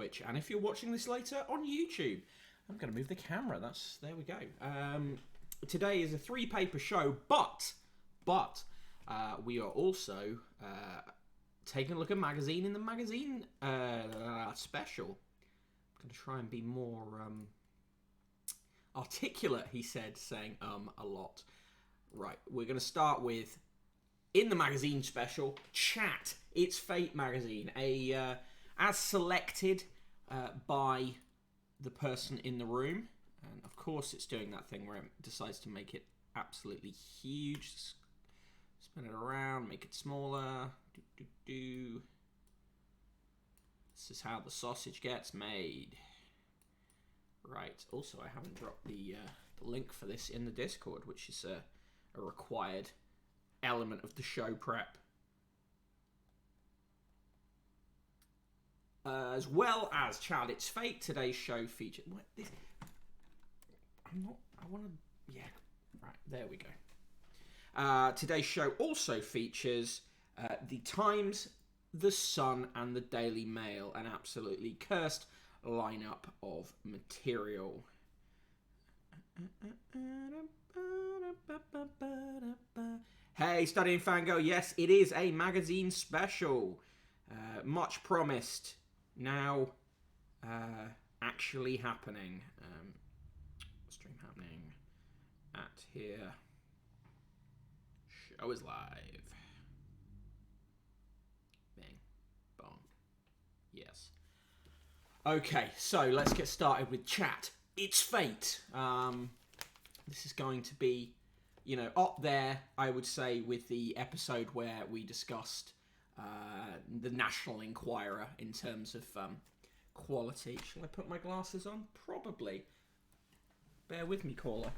Twitch. And if you're watching this later on YouTube, I'm going to move the camera. There we go. Today is a 3-paper show, but we are also taking a look at magazine in the magazine special. I'm going to try and be more articulate, he said, saying a lot. Right, we're going to start with, in the magazine special, Chat, It's Fate magazine, as selected by the person in the room. And of course it's doing that thing where it decides to make it absolutely huge. Spin it around, make it smaller. This is how the sausage gets made. Right, also I haven't dropped the link for this in the Discord, which is a required element of the show prep. As well as Child It's Fate, today's show featured... Yeah, right, there we go. Today's show also features the Times, the Sun, and the Daily Mail, an absolutely cursed lineup of material. Hey, Studying Fangirl, yes, it is a magazine special. Much promised. Now, actually happening. Stream happening at here. Show is live. Bing. Bong. Yes. Okay, so let's get started with Chat. It's Fate. This is going to be, up there, I would say, with the episode where we discussed the National Enquirer in terms of quality. Shall I put my glasses on? Probably. Bear with me, caller.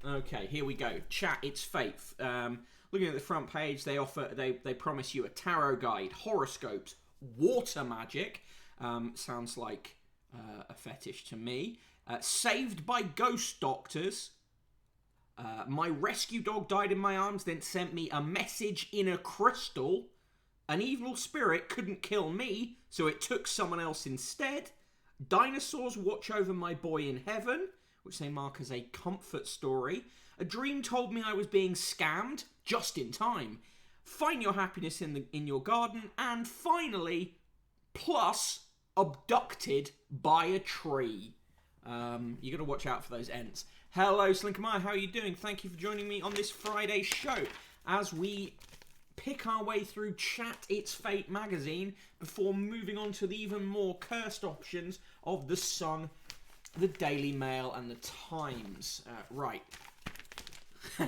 Okay, here we go. Chat, It's Fate. Looking at the front page, they promise you a tarot guide, horoscopes, water magic. Sounds like a fetish to me. Saved by ghost doctors. My rescue dog died in my arms, then sent me a message in a crystal. An evil spirit couldn't kill me, so it took someone else instead. Dinosaurs watch over my boy in heaven, which they mark as a comfort story. A dream told me I was being scammed, just in time. Find your happiness in your garden. And finally, plus, abducted by a tree. You got to watch out for those ents. Hello, Slinkermeyer, how are you doing? Thank you for joining me on this Friday show as we pick our way through Chat It's Fate magazine before moving on to the even more cursed options of The Sun, the Daily Mail, and the Times. Right.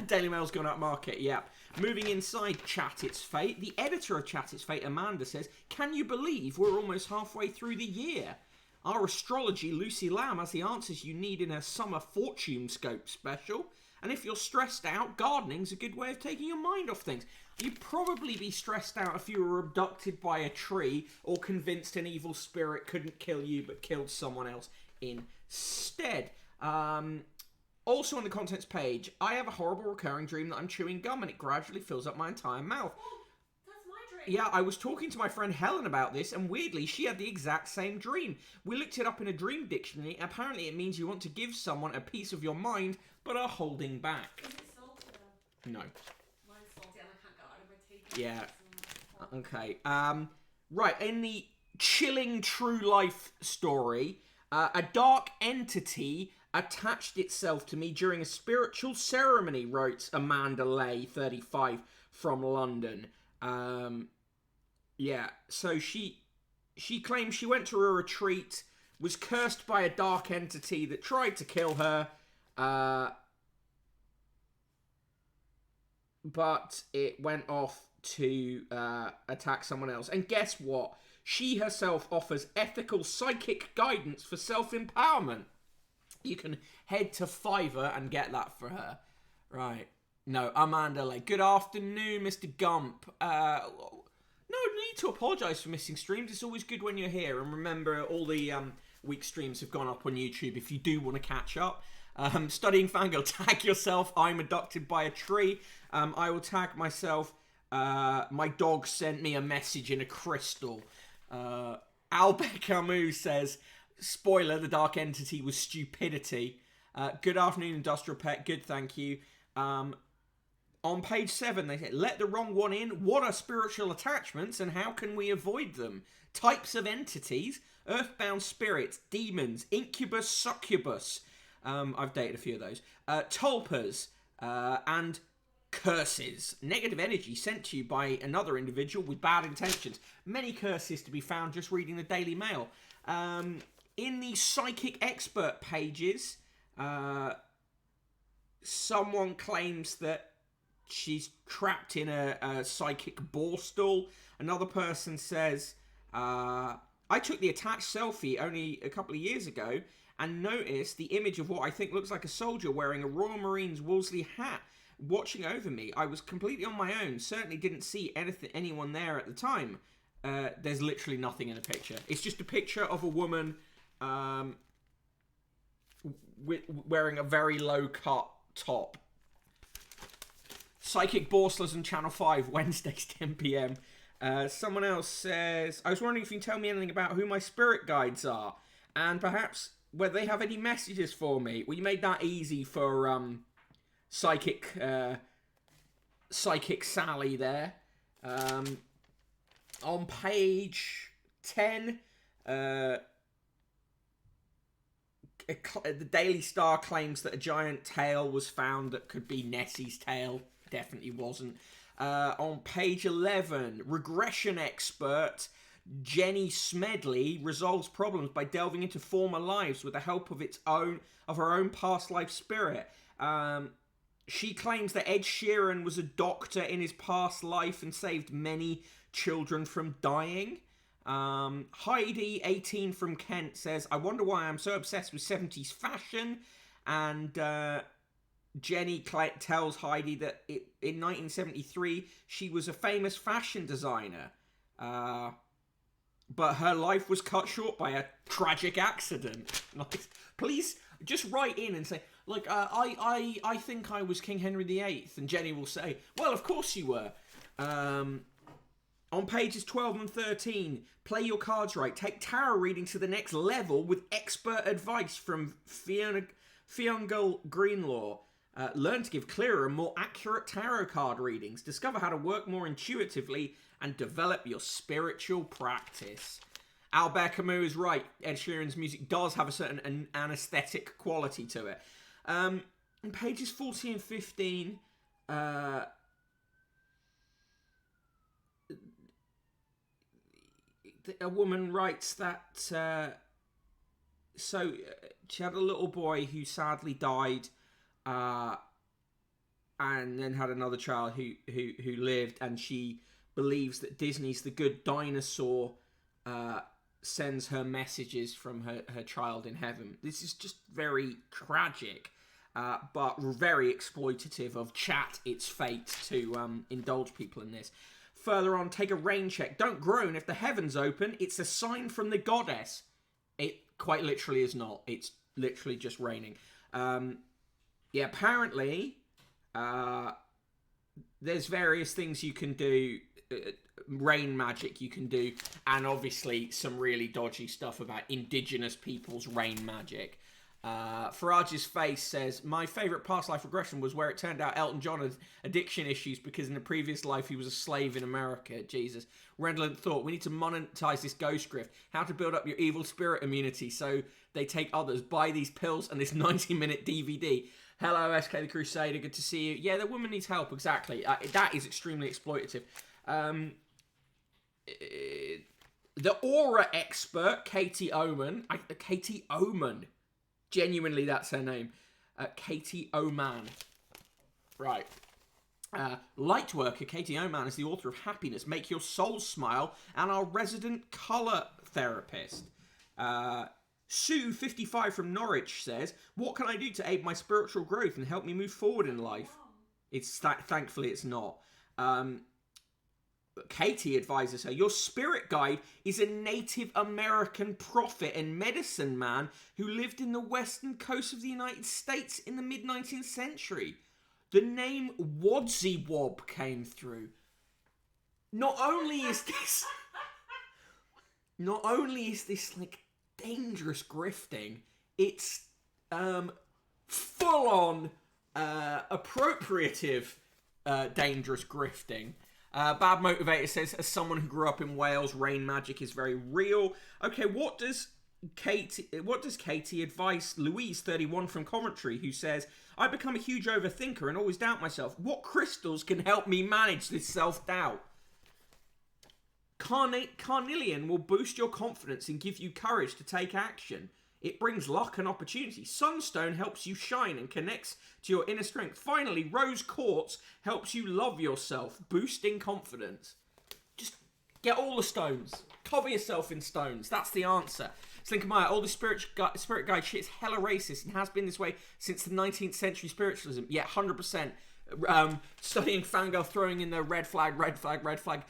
Daily Mail's gone up market, yeah. Moving inside Chat It's Fate, the editor of Chat It's Fate, Amanda, says, "Can you believe we're almost halfway through the year? Our astrology, Lucy Lamb, has the answers you need in her summer fortune scope special. And if you're stressed out, gardening's a good way of taking your mind off things." You'd probably be stressed out if you were abducted by a tree or convinced an evil spirit couldn't kill you but killed someone else instead. Also on the contents page, I have a horrible recurring dream that I'm chewing gum and it gradually fills up my entire mouth. That's my dream. Yeah, I was talking to my friend Helen about this, and weirdly, she had the exact same dream. We looked it up in a dream dictionary. Apparently, it means you want to give someone a piece of your mind, but are holding back. Is it salty though? No. Mine's salty and I can't get out of my teeth. Yeah. Okay. Right, in the chilling true life story, a dark entity attached itself to me during a spiritual ceremony, wrote Amanda Lay, 35, from London. Yeah, so she claims she went to a retreat, was cursed by a dark entity that tried to kill her, but it went off to attack someone else. And guess what? She herself offers ethical psychic guidance for self-empowerment. You can head to Fiverr and get that for her. Right. No, Amanda Lay. Good afternoon, Mr. Gump. No need to apologise for missing streams. It's always good when you're here. And remember, all the week streams have gone up on YouTube if you do want to catch up. Studying fangirl, tag yourself. I'm abducted by a tree. I will tag myself. My dog sent me a message in a crystal. Albert Camus says, spoiler, the dark entity was stupidity. Good afternoon, Industrial Pet. Good, thank you. On page 7, they say, let the wrong one in. What are spiritual attachments and how can we avoid them? Types of entities, earthbound spirits, demons, incubus, succubus. I've dated a few of those. Tulpas, and curses. Negative energy sent to you by another individual with bad intentions. Many curses to be found just reading the Daily Mail. In the psychic expert pages, someone claims that she's trapped in a psychic ball stool. Another person says, I took the attached selfie only a couple of years ago and noticed the image of what I think looks like a soldier wearing a Royal Marines Wolseley hat watching over me. I was completely on my own. Certainly didn't see anyone there at the time. There's literally nothing in the picture. It's just a picture of a woman wearing a very low-cut top. Psychic Borslers on Channel 5, Wednesdays, 10 p.m. Someone else says, I was wondering if you can tell me anything about who my spirit guides are, and perhaps whether they have any messages for me. Well, you made that easy for Psychic Sally there. On page 10, the Daily Star claims that a giant tail was found that could be Nessie's tail. Definitely wasn't. On page 11, regression expert Jenny Smedley resolves problems by delving into former lives with the help of her own past life spirit. She claims that Ed Sheeran was a doctor in his past life and saved many children from dying. Heidi, 18 from Kent, says, I wonder why I'm so obsessed with 70s fashion. And Jenny tells Heidi that in 1973 she was a famous fashion designer. But her life was cut short by a tragic accident. Like, please just write in and say, like, I think I was King Henry VIII. And Jenny will say, well, of course you were. On pages 12 and 13, play your cards right. Take tarot reading to the next level with expert advice from Fiongal Greenlaw. Learn to give clearer and more accurate tarot card readings. Discover how to work more intuitively and develop your spiritual practice. Albert Camus is right. Ed Sheeran's music does have a certain anesthetic quality to it. On pages 14 and 15, a woman writes that she had a little boy who sadly died, and then had another child who lived, and she believes that Disney's The Good Dinosaur sends her messages from her child in heaven. This is just very tragic, but very exploitative of Chat It's Fate to indulge people in this. Further on, take a rain check. Don't groan if the heavens open. It's a sign from the goddess. It quite literally is not. It's literally just raining. Yeah, apparently, there's various things you can do. Rain magic you can do. And obviously some really dodgy stuff about indigenous people's rain magic. Faraj's face says, my favourite past life regression was where it turned out Elton John had addiction issues because in a previous life he was a slave in America. Jesus. Redland thought, we need to monetize this ghost grift. How to build up your evil spirit immunity so they take others. Buy these pills and this 90-minute DVD. Hello, SK the Crusader. Good to see you. Yeah, the woman needs help. Exactly. That is extremely exploitative. The aura expert, Katie Oman. Katie Oman. Genuinely, that's her name. Katie Oman. Right. Lightworker Katie Oman is the author of Happiness, Make Your Soul Smile, and our resident colour therapist. Sue, 55 from Norwich, says, what can I do to aid my spiritual growth and help me move forward in life? Thankfully, it's not. Katie advises her, your spirit guide is a Native American prophet and medicine man who lived in the western coast of the United States in the mid-19th century. The name Wodsywop came through. Not only is this like dangerous grifting, it's full on appropriative dangerous grifting. Bad Motivator says, as someone who grew up in Wales, rain magic is very real. Okay, what does Katie advise Louise, 31, from Coventry, who says, I become a huge overthinker and always doubt myself. What crystals can help me manage this self-doubt? Carnelian will boost your confidence and give you courage to take action. It brings luck and opportunity. Sunstone helps you shine and connects to your inner strength. Finally, Rose Quartz helps you love yourself, boosting confidence. Just get all the stones. Cover yourself in stones. That's the answer. Slinker Meyer, all the spirit guide shit's hella racist and has been this way since the 19th century spiritualism. Yeah, 100%. Studying Fangirl, throwing in the red flag.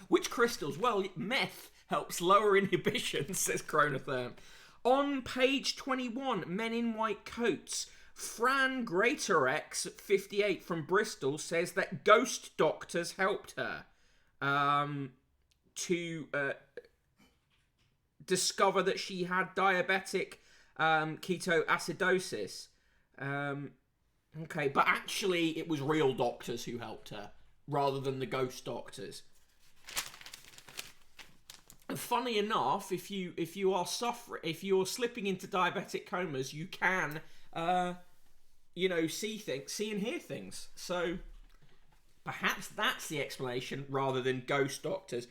Which crystals? Well, meth helps lower inhibition, says Chronotherm. On page 21, Men in White Coats, Fran Greatorex, 58, from Bristol, says that ghost doctors helped her to discover that she had diabetic ketoacidosis. Okay, but actually it was real doctors who helped her, rather than the ghost doctors. And funny enough, if you're slipping into diabetic comas, you can, see and hear things. So perhaps that's the explanation, rather than ghost doctors.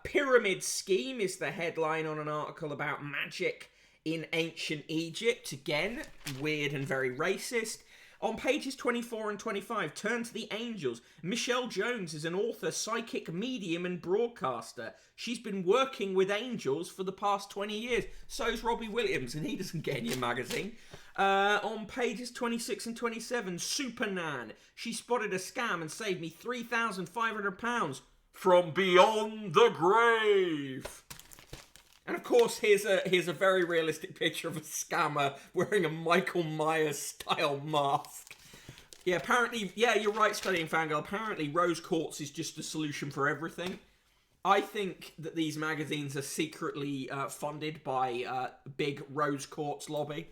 Pyramid Scheme is the headline on an article about magic in ancient Egypt. Again, weird and very racist. On pages 24 and 25, turn to the angels. Michelle Jones is an author, psychic, medium, and broadcaster. She's been working with angels for the past 20 years. So's Robbie Williams, and he doesn't get in your magazine. On pages 26 and 27, Super Nan. She spotted a scam and saved me £3,500 from beyond the grave. And of course, here's a very realistic picture of a scammer wearing a Michael Myers style mask. Yeah, apparently, you're right, Studying Fangirl. Apparently, Rose Quartz is just the solution for everything. I think that these magazines are secretly funded by big Rose Quartz lobby.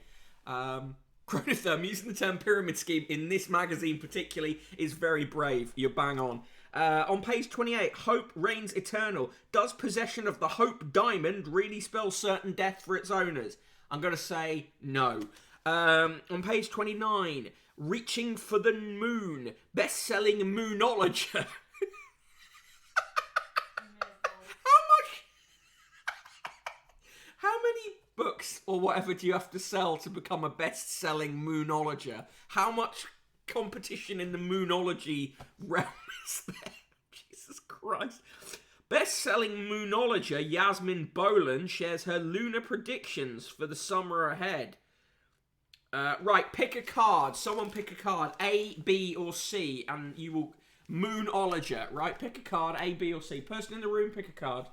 Chronotherm, using the term pyramid scheme in this magazine particularly is very brave. You're bang on. On page 28, Hope reigns eternal. Does possession of the Hope Diamond really spell certain death for its owners? I'm going to say no. On page 29, Reaching for the Moon. Best-selling moonologer. How many books or whatever do you have to sell to become a best-selling moonologer? How much competition in the moonology realm is there? Jesus Christ. Best-selling moonologer Yasmin Boland shares her lunar predictions for the summer ahead. Right, pick a card. Someone pick a card. A, B, or C, and you will... Moonologer, right? Pick a card, A, B, or C. Person in the room, pick a card.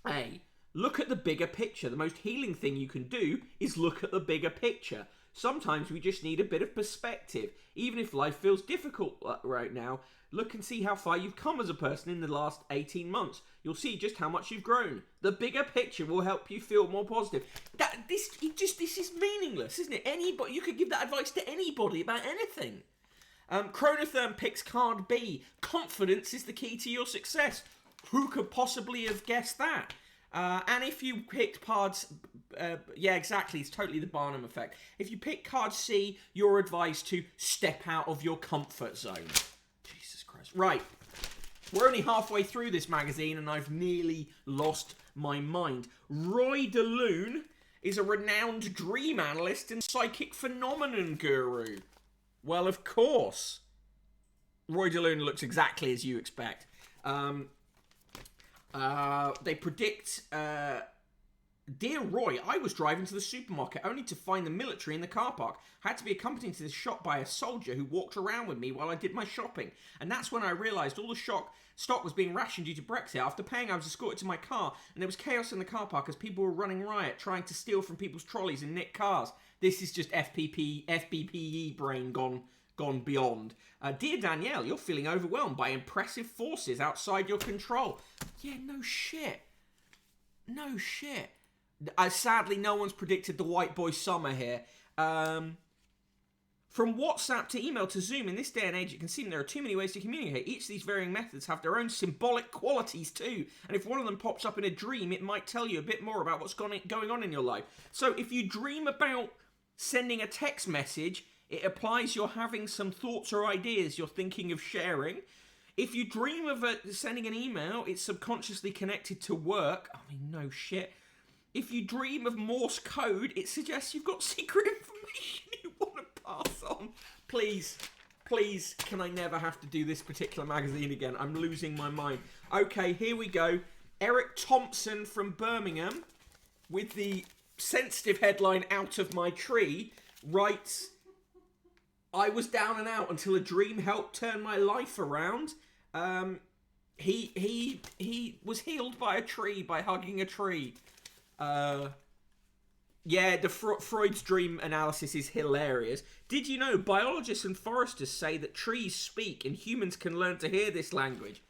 A. Look at the bigger picture. The most healing thing you can do is look at the bigger picture. Sometimes we just need a bit of perspective. Even if life feels difficult right now, look and see how far you've come as a person in the last 18 months. You'll see just how much you've grown. The bigger picture will help you feel more positive. This is meaningless, isn't it? You could give that advice to anybody about anything. Chronotherm picks card B. Confidence is the key to your success. Who could possibly have guessed that? And if you picked cards... yeah, exactly. It's totally the Barnum effect. If you pick card C, you're advised to step out of your comfort zone. Jesus Christ. Right. We're only halfway through this magazine and I've nearly lost my mind. Roy DeLune is a renowned dream analyst and psychic phenomenon guru. Well, of course. Roy DeLune looks exactly as you expect. They predict Dear Roy, I was driving to the supermarket only to find the military in the car park. I had to be accompanied to the shop by a soldier who walked around with me while I did my shopping. And that's when I realised all the stock was being rationed due to Brexit. After paying, I was escorted to my car, and there was chaos in the car park as people were running riot, trying to steal from people's trolleys and nick cars. This is just FBPE brain gone beyond. Dear Danielle, you're feeling overwhelmed by impressive forces outside your control. Yeah, no shit. No shit. Sadly, no one's predicted the white boy summer here. From WhatsApp to email to Zoom, in this day and age, it can seem there are too many ways to communicate. Each of these varying methods have their own symbolic qualities too. And if one of them pops up in a dream, it might tell you a bit more about what's going on in your life. So if you dream about sending a text message, it implies you're having some thoughts or ideas you're thinking of sharing. If you dream of sending an email, it's subconsciously connected to work. I mean, no shit. If you dream of Morse code, it suggests you've got secret information you want to pass on. Please, can I never have to do this particular magazine again? I'm losing my mind. Okay, here we go. Eric Thompson from Birmingham, with the sensitive headline, Out of My Tree, writes, I was down and out until a dream helped turn my life around. He was healed by a tree, by hugging a tree. Yeah, the Freud's dream analysis is hilarious. Did you know biologists and foresters say that trees speak and humans can learn to hear this language?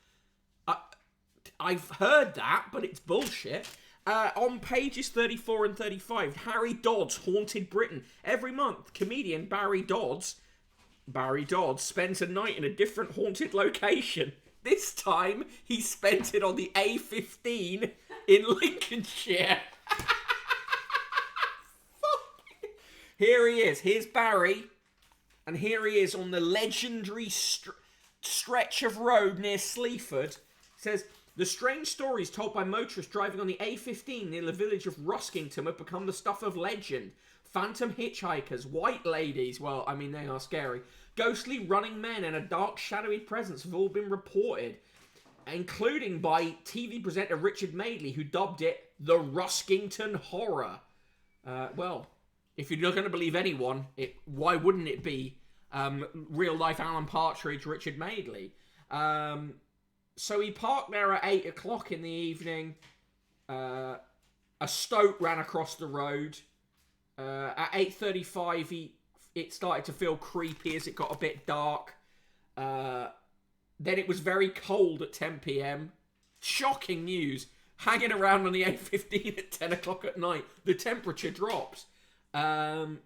I've heard that, but it's bullshit. On pages 34 and 35, Harry Dodds haunted Britain. Every month, comedian Barry Dodds spends a night in a different haunted location. This time, he spent it on the A15 in Lincolnshire. Here he is. Here's Barry. And here he is on the legendary stretch of road near Sleaford. It says, the strange stories told by motorists driving on the A15 near the village of Roskington have become the stuff of legend. Phantom hitchhikers, white ladies, well, I mean, they are scary. Ghostly running men and a dark, shadowy presence have all been reported, including by TV presenter Richard Madeley, who dubbed it the Roskington Horror. Well, if you're not going to believe anyone, why wouldn't it be real-life Alan Partridge, Richard Madeley? So he parked there at 8 o'clock in the evening. A stoat ran across the road. At 8:35, it started to feel creepy as it got a bit dark. Then it was very cold at 10 p.m. Shocking news. Hanging around on the A15 at 10 o'clock at night, the temperature drops. And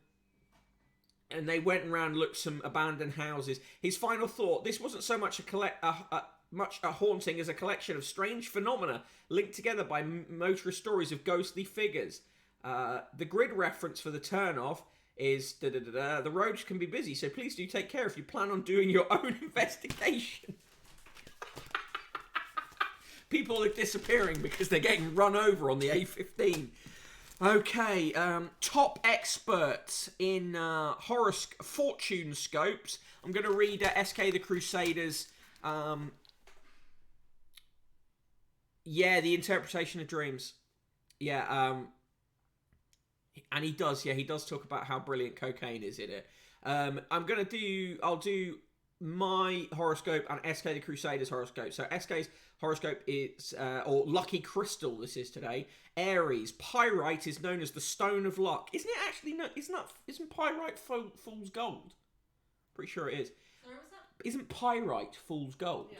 they went around and looked at some abandoned houses. His final thought, this wasn't so much a haunting as a collection of strange phenomena linked together by motorist stories of ghostly figures. The grid reference for the turnoff is the roads can be busy, so please do take care if you plan on doing your own investigation. People are disappearing because they're getting run over on the A15. Okay, top experts in fortune scopes. I'm going to read SK the Crusaders. Yeah, the interpretation of dreams. Yeah, and he does talk about how brilliant cocaine is in it. I'll do my horoscope and SK the Crusaders horoscope. So SK's horoscope is, or lucky crystal this is today, Aries. Pyrite is known as the stone of luck. Isn't it actually, no, isn't pyrite fool's gold? Pretty sure it is. Sorry, what's that? Isn't pyrite fool's gold? Yeah.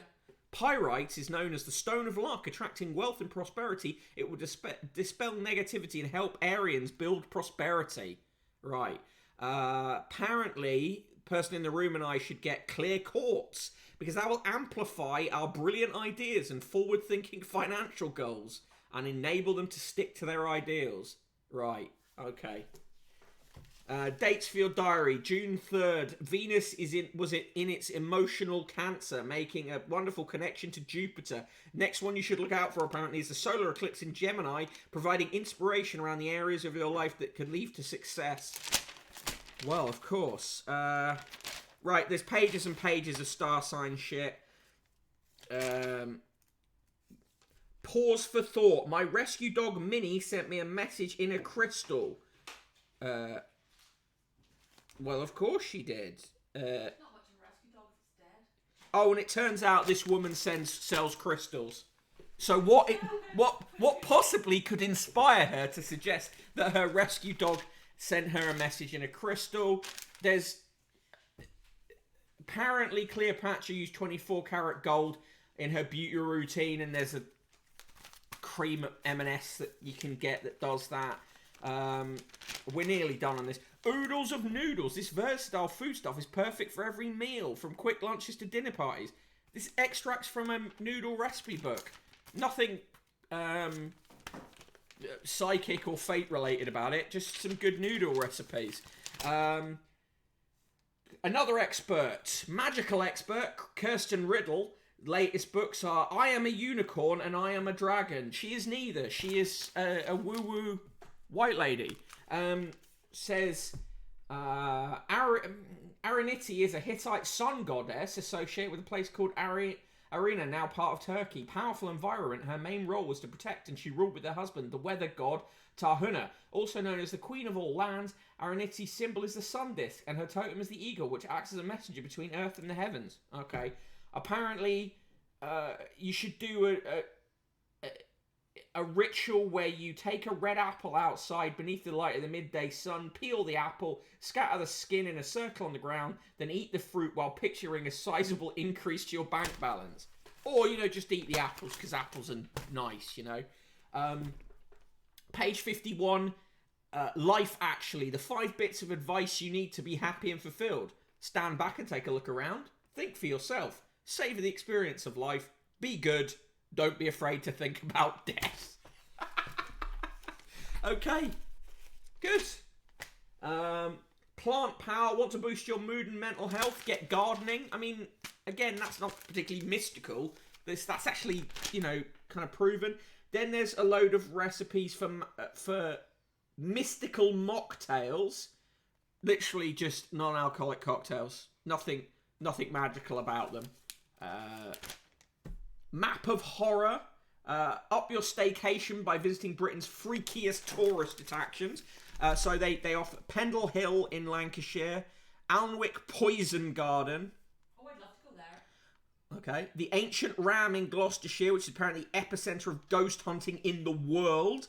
Pyrite is known as the stone of luck, attracting wealth and prosperity. It will dispel negativity and help Arians build prosperity. Right. Apparently, person in the room and I should get clear quartz because that will amplify our brilliant ideas and forward-thinking financial goals and enable them to stick to their ideals. Right. Okay. Dates for your diary. June 3rd. Venus was in its emotional Cancer, making a wonderful connection to Jupiter. Next one you should look out for, apparently, is the solar eclipse in Gemini, providing inspiration around the areas of your life that could lead to success. Well, of course. Right, there's pages and pages of star sign shit. Pause for thought. My rescue dog Minnie sent me a message in a crystal. Well, of course she did. Not much of a rescue dog if it's dead. Oh, and it turns out this woman sells crystals. So what possibly could inspire her to suggest that her rescue dog sent her a message in a crystal? There's apparently Cleopatra used 24-karat gold in her beauty routine, and there's a cream M&S that you can get that does that. We're nearly done on this. Oodles of noodles. This versatile foodstuff is perfect for every meal, from quick lunches to dinner parties. This extracts from a noodle recipe book. Nothing psychic or fate related about it. Just some good noodle recipes. Another expert, magical expert, Kirsten Riddle. Latest books are I Am a Unicorn and I Am a Dragon. She is neither. She is a woo-woo white lady. Says Araniti is a Hittite sun goddess associated with a place called Arena, now part of Turkey. Powerful and virulent, her main role was to protect, and she ruled with her husband, the weather god Tahuna. Also known as the Queen of All Lands, Araniti's symbol is the sun disk, and her totem is the eagle, which acts as a messenger between Earth and the heavens. Okay. Apparently, you should do a ritual where you take a red apple outside beneath the light of the midday sun, peel the apple, scatter the skin in a circle on the ground, then eat the fruit while picturing a sizable increase to your bank balance. Or, just eat the apples because apples are nice, Page 51, Life Actually, the 5 bits of advice you need to be happy and fulfilled. Stand back and take a look around. Think for yourself. Savor the experience of life. Be good. Don't be afraid to think about death. Okay. Good. Plant power. Want to boost your mood and mental health? Get gardening. I mean, again, that's not particularly mystical. That's actually, kind of proven. Then there's a load of recipes for mystical mocktails. Literally just non-alcoholic cocktails. Nothing magical about them. Map of horror. Up your staycation by visiting Britain's freakiest tourist attractions. So they offer Pendle Hill in Lancashire, Alnwick Poison Garden. Oh, I'd love to go there. Okay. The Ancient Ram in Gloucestershire, which is apparently the epicenter of ghost hunting in the world,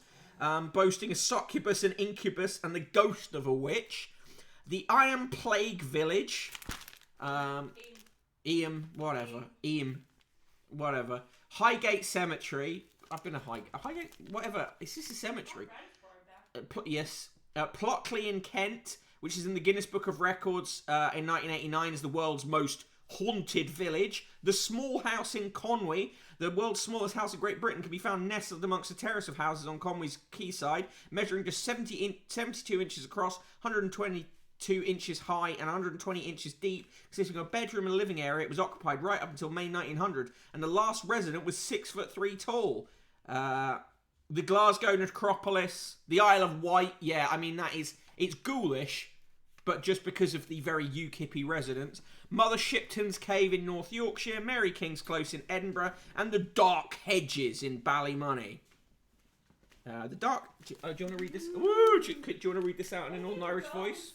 boasting a succubus, an incubus, and the ghost of a witch. The Iron Plague Village. Whatever. Highgate Cemetery. I've been a Highgate, whatever. Is this a cemetery? Yes. Plotley in Kent, which is in the Guinness Book of Records in 1989 as the world's most haunted village. The Small House in Conway, the world's smallest house in Great Britain, can be found nestled amongst a terrace of houses on Conway's quayside, measuring just 72 inches across, 122 inches high and 120 inches deep, consisting of a bedroom and a living area. It was occupied right up until May 1900, and the last resident was 6'3" tall. The Glasgow Necropolis, the Isle of Wight, yeah, I mean, it's ghoulish, but just because of the very UKIP-y residents. Mother Shipton's Cave in North Yorkshire, Mary King's Close in Edinburgh, and the Dark Hedges in Ballymoney. Do you want to read this? Woo, do you want to read this out in a Northern Irish voice?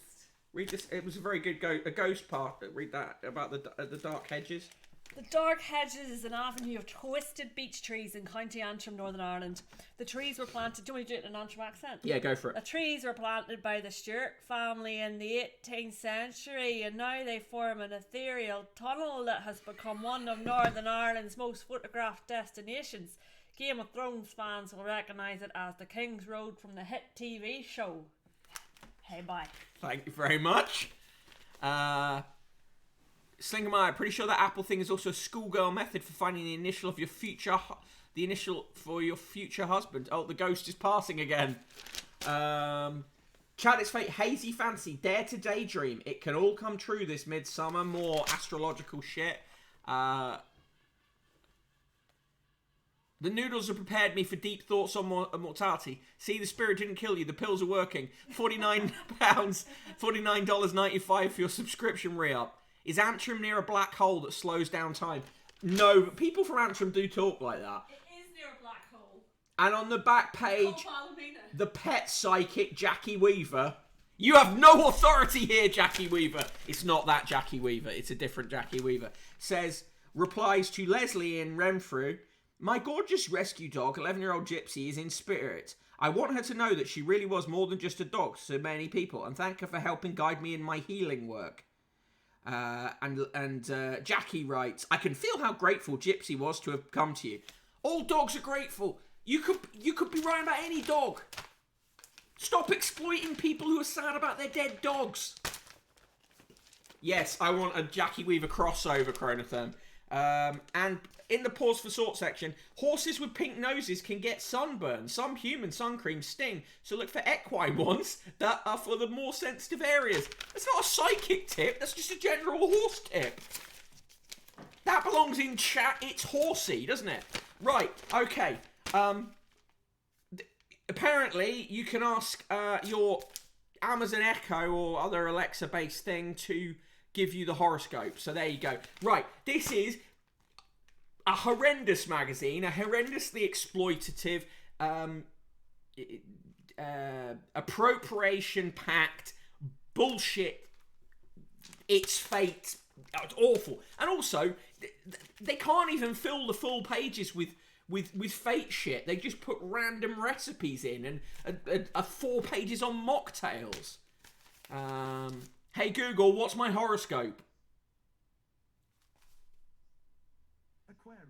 Read this. It was a very good ghost part. Read that about the Dark Hedges. The Dark Hedges is an avenue of twisted beech trees in County Antrim, Northern Ireland. The trees were planted... Do you want to do it in an Antrim accent? Yeah, go for it. The trees were planted by the Stuart family in the 18th century, and now they form an ethereal tunnel that has become one of Northern Ireland's most photographed destinations. Game of Thrones fans will recognise it as the King's Road from the hit TV show. Hey, bye. Thank you very much. Slingermeyer, pretty sure that Apple thing is also a schoolgirl method for finding the initial for your future husband. Oh, the ghost is passing again. Chat, it's fate. Hazy fancy. Dare to daydream. It can all come true this midsummer. More astrological shit. The noodles have prepared me for deep thoughts on mortality. See, the spirit didn't kill you. The pills are working. £49, $49.95 for your subscription re-up. Is Antrim near a black hole that slows down time? No, but people from Antrim do talk like that. It is near a black hole. And on the back page, Oh, Ballymena. the pet psychic Jackie Weaver. You have no authority here, Jackie Weaver. It's not that Jackie Weaver. It's a different Jackie Weaver. Says, replies to Leslie in Renfrew, my gorgeous rescue dog, 11-year-old Gypsy, is in spirit. I want her to know that she really was more than just a dog to so many people, and thank her for helping guide me in my healing work. Jackie writes, I can feel how grateful Gypsy was to have come to you. All dogs are grateful. You could be writing about any dog. Stop exploiting people who are sad about their dead dogs. Yes, I want a Jackie Weaver crossover, Chronotherm. And in the pause for sort section, horses with pink noses can get sunburn. Some human sun creams sting, so look for equine ones that are for the more sensitive areas. That's not a psychic tip, that's just a general horse tip. That belongs in chat, it's horsey, doesn't it? Right, okay. Apparently, you can ask your Amazon Echo or other Alexa-based thing to give you the horoscope. So there you go. Right, this is a horrendous magazine, a horrendously exploitative, appropriation-packed bullshit. It's fate. It's awful. And also, they can't even fill the full pages with fate shit. They just put random recipes in and 4 pages on mocktails. Hey Google, what's my horoscope? Aquarius.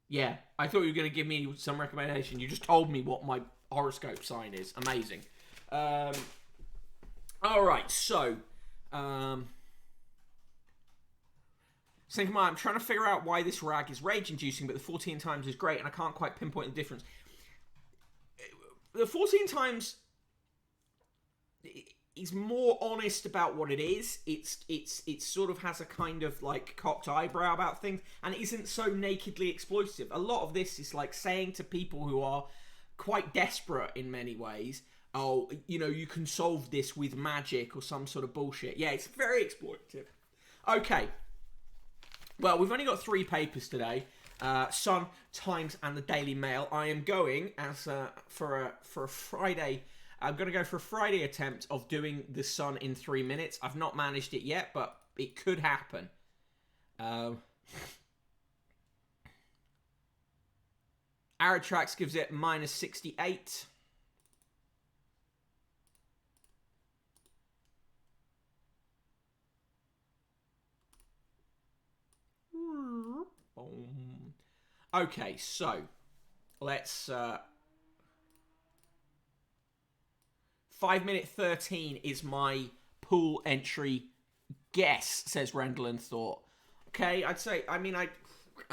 Yeah, I thought you were going to give me some recommendation. You just told me what my horoscope sign is. Amazing. Alright, so... I'm trying to figure out why this rag is rage-inducing, but the 14 times is great, and I can't quite pinpoint the difference. The 14 times is more honest about what it is. It sort of has a kind of like cocked eyebrow about things, and it isn't so nakedly exploitative. A lot of this is like saying to people who are quite desperate in many ways, oh, you know, you can solve this with magic or some sort of bullshit. Yeah, it's very exploitative. Okay. Well, we've only got 3 papers today. Sun, Times, and the Daily Mail. I am going as for a Friday. I'm going to go for a Friday attempt of doing the Sun in 3 minutes. I've not managed it yet, but it could happen. Aratrax gives it -68. Okay, so let's 5 minute 13 is my pool entry guess, says Rendell and Thought. Okay, I'd say, I mean, I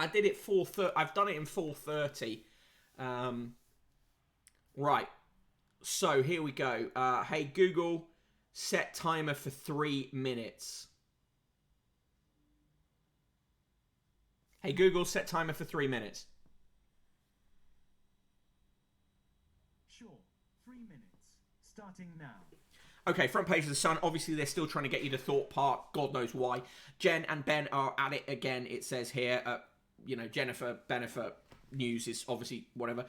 did it 4:30. I've done it in 4:30. Right. So here we go. Hey Google, set timer for 3 minutes. Hey Google, set timer for 3 minutes. Sure, 3 minutes. Starting now. Okay, front page of the Sun. Obviously, they're still trying to get you to Thought Park. God knows why. Jen and Ben are at it again, it says here. You know, Jennifer Benefit news is obviously whatever.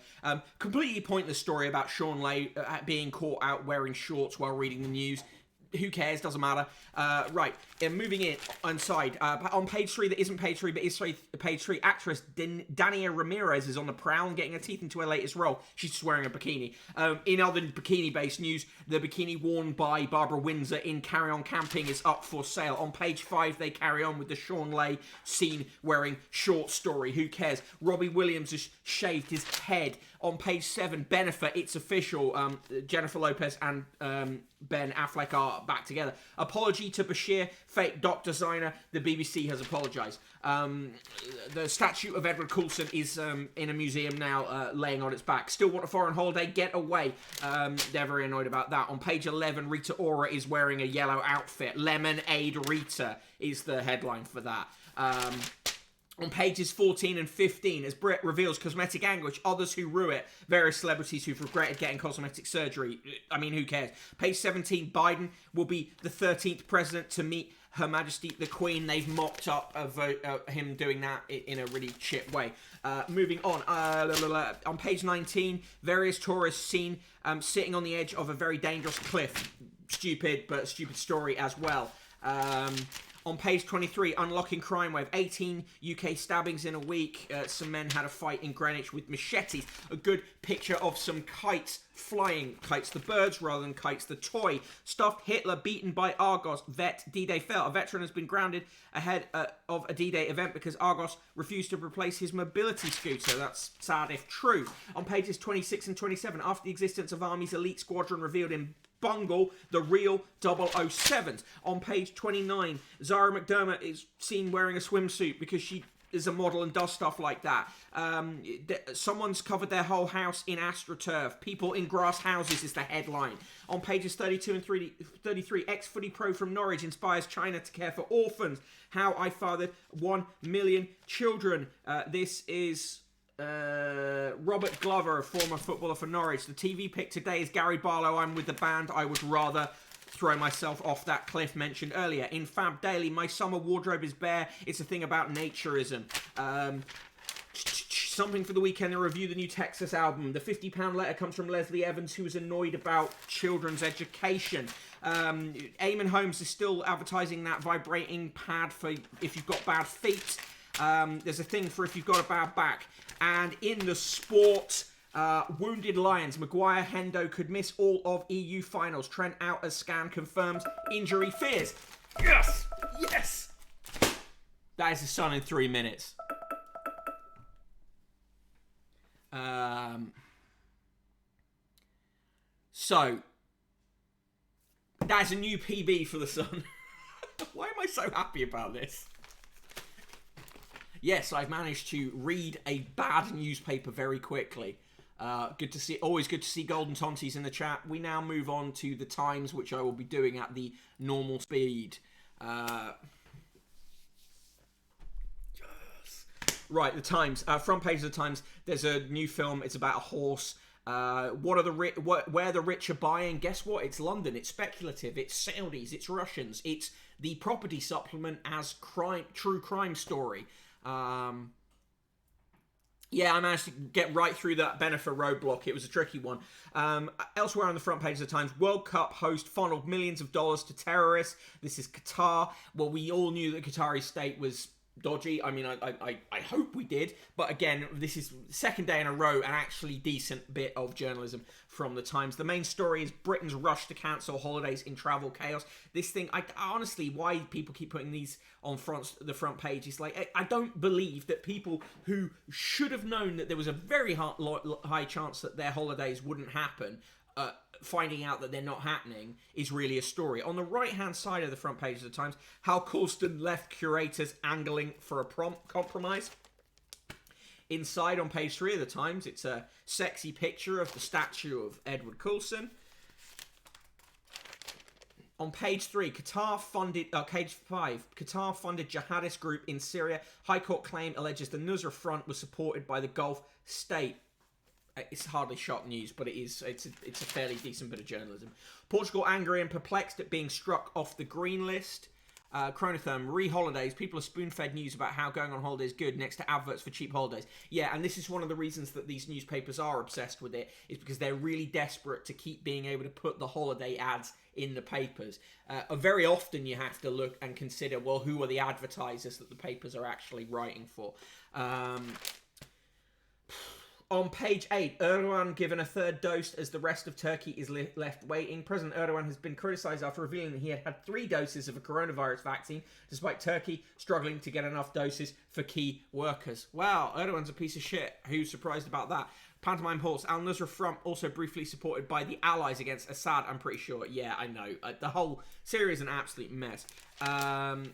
Completely pointless story about Sean Lay being caught out wearing shorts while reading the news. Who cares? Doesn't matter. Right. Moving in inside. On page 3, that isn't page 3, but is page 3. Actress Dania Ramirez is on the prowl and getting her teeth into her latest role. She's just wearing a bikini. In other bikini-based news, the bikini worn by Barbara Windsor in Carry On Camping is up for sale. On page 5, they carry on with the Sean Lay scene wearing short story. Who cares? Robbie Williams has shaved his head. On page 7, Benefit, it's official. Jennifer Lopez and Ben Affleck are back together. Apology to Bashir, fake doc designer. The BBC has apologised. The statue of Edward Coulson is in a museum now, laying on its back. Still want a foreign holiday? Get away. They're very annoyed about that. On page 11, Rita Ora is wearing a yellow outfit. Lemonade Rita is the headline for that. On pages 14 and 15, as Brit reveals cosmetic anguish, others who rue it, various celebrities who've regretted getting cosmetic surgery. I mean, who cares? Page 17, Biden will be the 13th president to meet Her Majesty the Queen. They've mocked up him doing that in a really shit way. Moving on. On page 19, various tourists seen sitting on the edge of a very dangerous cliff. Stupid, but stupid story as well. On page 23, Unlocking Crime Wave, 18 UK stabbings in a week. Some men had a fight in Greenwich with machetes. A good picture of some kites flying. Kites the birds rather than kites the toy. Stuffed Hitler beaten by Argos. Vet D-Day fell. A veteran has been grounded ahead of a D-Day event because Argos refused to replace his mobility scooter. That's sad if true. On pages 26 and 27, after the existence of Army's elite squadron revealed in Bungle, the real 007s. On page 29, Zara McDermott is seen wearing a swimsuit because she is a model and does stuff like that. Someone's covered their whole house in AstroTurf. People in grass houses is the headline. On pages 32 and 33, ex-footy pro from Norwich inspires China to care for orphans. How I fathered 1 million children. This is Robert Glover, a former footballer for Norwich. The TV pick today is Gary Barlow. I'm with the band. I would rather throw myself off that cliff mentioned earlier. In Fab Daily, my summer wardrobe is bare. It's a thing about naturism. Something for the weekend to review the new Texas album. The £50 letter comes from Leslie Evans, who is annoyed about children's education. Eamon Holmes is still advertising that vibrating pad for if you've got bad feet. There's a thing for if you've got a bad back. And in the sport, Wounded Lions, Maguire Hendo could miss all of EU finals. Trent out as scan confirms injury fears. Yes! Yes! That is the Sun in 3 minutes. So, that's a new PB for the Sun. Why am I so happy about this? Yes, I've managed to read a bad newspaper very quickly. Good to see. Always good to see Golden Tonties in the chat. We now move on to the Times, which I will be doing at the normal speed. Right, the Times. Front page of the Times. There's a new film. It's about a horse. Where the rich are buying. Guess what? It's London. It's speculative. It's Saudis. It's Russians. It's the property supplement as true crime story. Yeah, I managed to get right through that Bennifer roadblock. It was a tricky one. Elsewhere on the front page of the Times, World Cup host funneled millions of dollars to terrorists. This is Qatar. Well, we all knew that Qatari state was dodgy. I mean, I hope we did. But again, this is the second day in a row, an actually decent bit of journalism from the Times. The main story is Britain's rush to cancel holidays in travel chaos. This thing, I honestly, why people keep putting these on the front page is like, I don't believe that people who should have known that there was a very high chance that their holidays wouldn't happen, finding out that they're not happening is really a story. On the right-hand side of the front page of the Times, Hal Coulston left curators angling for a compromise. Inside on page 3 of the Times, it's a sexy picture of the statue of Edward Coulson. On page 3, page 5, Qatar funded jihadist group in Syria. High Court claim alleges the Nusra Front was supported by the Gulf state. It's hardly shock news, but it's a fairly decent bit of journalism. Portugal angry and perplexed at being struck off the green list. Chronotherm, re-holidays. People are spoon-fed news about how going on holiday is good next to adverts for cheap holidays. Yeah, and this is one of the reasons that these newspapers are obsessed with it, is because they're really desperate to keep being able to put the holiday ads in the papers. Very often you have to look and consider, well, who are the advertisers that the papers are actually writing for? On page 8, Erdogan given a third dose as the rest of Turkey is left waiting. President Erdogan has been criticised after revealing that he had 3 doses of a coronavirus vaccine, despite Turkey struggling to get enough doses for key workers. Wow, Erdogan's a piece of shit. Who's surprised about that? Pantomime Horse, Al-Nusra Front also briefly supported by the allies against Assad, I'm pretty sure. Yeah, I know. The whole Syria is an absolute mess. Qatar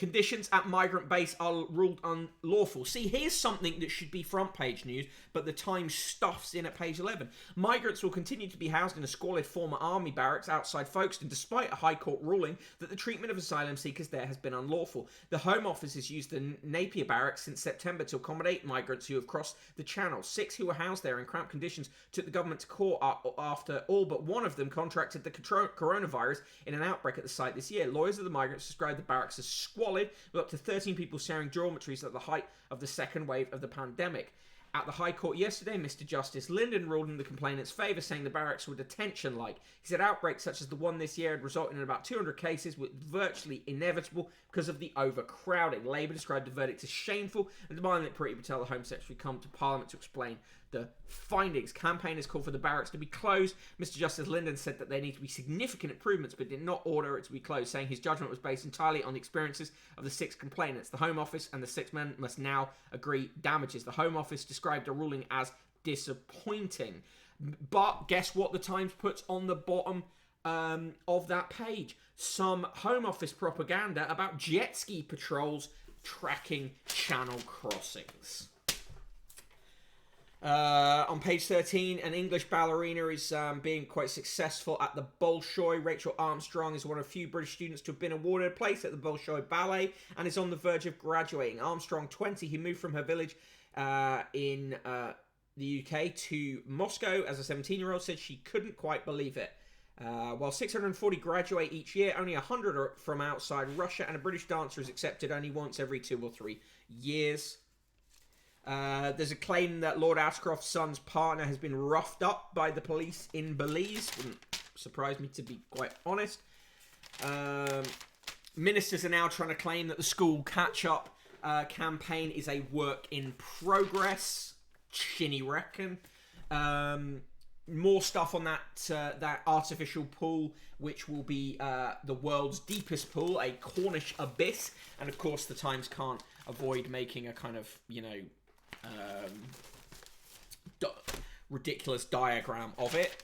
Conditions at migrant base are ruled unlawful. See, here's something that should be front page news, but the Times stuffs in at page 11. Migrants will continue to be housed in a squalid former army barracks outside Folkestone, despite a High Court ruling that the treatment of asylum seekers there has been unlawful. The Home Office has used the Napier barracks since September to accommodate migrants who have crossed the Channel. 6 who were housed there in cramped conditions took the government to court after all but one of them contracted the coronavirus in an outbreak at the site this year. Lawyers of the migrants described the barracks as squalid, with up to 13 people sharing dormitories at the height of the second wave of the pandemic. At the High Court yesterday, Mr. Justice Linden ruled in the complainant's favour, saying the barracks were detention-like. He said outbreaks such as the one this year had resulted in about 200 cases, were virtually inevitable because of the overcrowding. Labour described the verdict as shameful and demanded that Priti Patel, the Home Secretary, come to Parliament to explain the findings. Campaigners called for the barracks to be closed. Mr. Justice Linden said that there need to be significant improvements, but did not order it to be closed, saying his judgment was based entirely on the experiences of the 6 complainants. The Home Office and the 6 men must now agree damages. The Home Office described the ruling as disappointing. But guess what the Times puts on the bottom of that page? Some Home Office propaganda about jet ski patrols tracking channel crossings. On page 13, an English ballerina is being quite successful at the Bolshoi. Rachel Armstrong is one of a few British students to have been awarded a place at the Bolshoi Ballet and is on the verge of graduating. Armstrong, 20, who moved from her village in the UK to Moscow as a 17-year-old, said she couldn't quite believe it. While 640 graduate each year, only 100 are from outside Russia, and a British dancer is accepted only once every 2 or 3 years. There's a claim that Lord Ashcroft's son's partner has been roughed up by the police in Belize. Wouldn't surprise me, to be quite honest. Ministers are now trying to claim that the school catch-up campaign is a work in progress. Chinny reckon. More stuff on that artificial pool, which will be the world's deepest pool, a Cornish abyss. And of course, the Times can't avoid making a kind of, ridiculous diagram of it.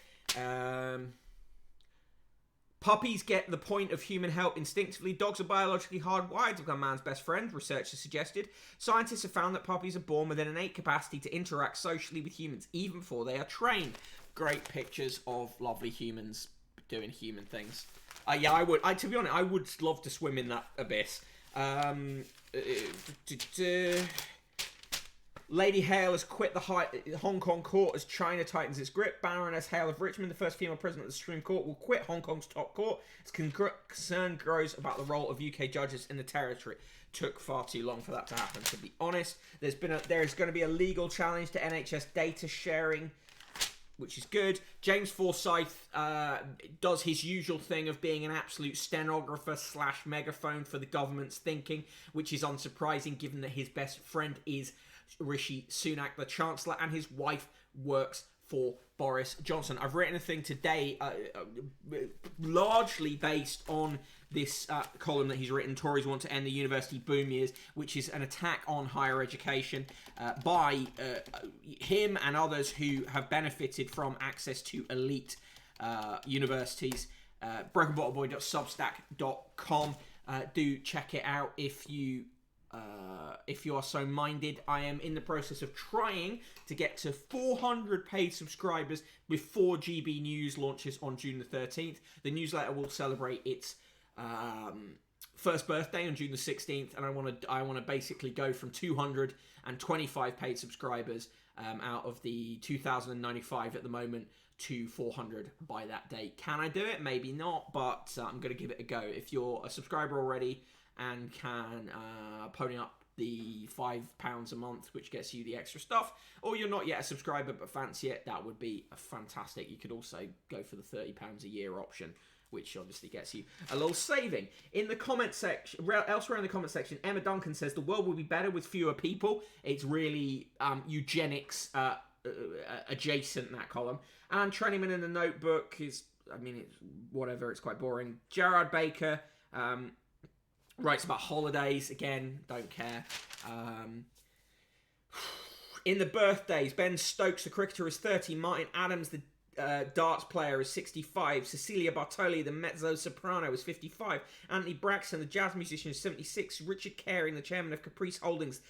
Puppies get the point of human help instinctively. Dogs are biologically hardwired to become man's best friend, research has suggested. Scientists have found that puppies are born with an innate capacity to interact socially with humans, even before they are trained. Great pictures of lovely humans doing human things. I would. To be honest, I would love to swim in that abyss. Lady Hale has quit the Hong Kong court as China tightens its grip. Baroness Hale of Richmond, the first female president of the Supreme Court, will quit Hong Kong's top court as concern grows about the role of UK judges in the territory. Took far too long for that to happen, to be honest. There is going to be a legal challenge to NHS data sharing, which is good. James Forsyth does his usual thing of being an absolute stenographer / megaphone for the government's thinking, which is unsurprising given that his best friend is Rishi Sunak, the Chancellor, and his wife works for Boris Johnson. I've written a thing today largely based on this column that he's written, Tories Want to End the University Boom Years, which is an attack on higher education by him and others who have benefited from access to elite universities. brokenbottleboy.substack.com. Do check it out if you are so minded. I am in the process of trying to get to 400 paid subscribers before GB News launches on June the 13th. The newsletter will celebrate its first birthday on June the 16th, and I want to basically go from 225 paid subscribers out of the 2,095 at the moment to 400 by that date. Can I do it? Maybe not, but I'm going to give it a go. If you're a subscriber already and can pony up the £5 a month, which gets you the extra stuff, or you're not yet a subscriber but fancy it, that would be fantastic. You could also go for the £30 a year option, which obviously gets you a little saving. In the comment section, elsewhere in the comment section, Emma Duncan says the world will be better with fewer people. It's really eugenics adjacent, that column. And Trennyman in the Notebook is, it's whatever, it's quite boring. Gerard Baker writes about holidays, again, don't care. In the birthdays, Ben Stokes, the cricketer, is 30. Martin Adams, the darts player, is 65. Cecilia Bartoli, the mezzo-soprano, is 55. Anthony Braxton, the jazz musician, is 76. Richard Caring, the chairman of Caprice Holdings,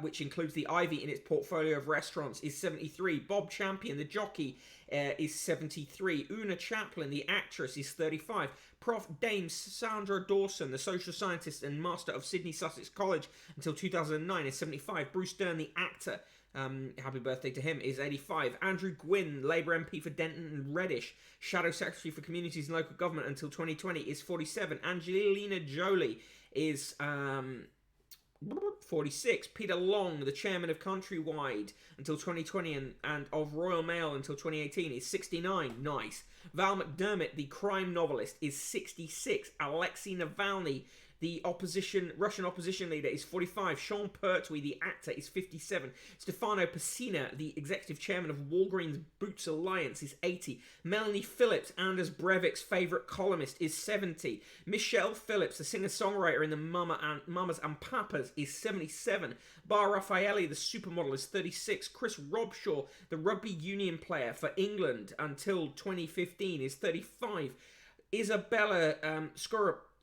which includes the Ivy in its portfolio of restaurants, is 73. Bob Champion, the jockey, is 73. Una Chaplin, the actress, is 35. Prof. Dame Sandra Dawson, the social scientist and master of Sydney Sussex College until 2009, is 75. Bruce Dern, the actor, happy birthday to him, is 85. Andrew Gwynn, Labour MP for Denton and Reddish, Shadow Secretary for Communities and Local Government until 2020, is 47. Angelina Jolie is 46. Peter Long, the chairman of Countrywide until 2020 and of Royal Mail until 2018, is 69. Nice. Val McDermott, the crime novelist, is 66. Alexei Navalny, the Russian opposition leader, is 45. Sean Pertwee, the actor, is 57. Stefano Pessina, the executive chairman of Walgreens Boots Alliance, is 80. Melanie Phillips, Anders Breivik's favourite columnist, is 70. Michelle Phillips, the singer-songwriter in the Mamas and Papas, is 77. Bar Raffaelli, the supermodel, is 36. Chris Robshaw, the rugby union player for England until 2015, is 35. Isabella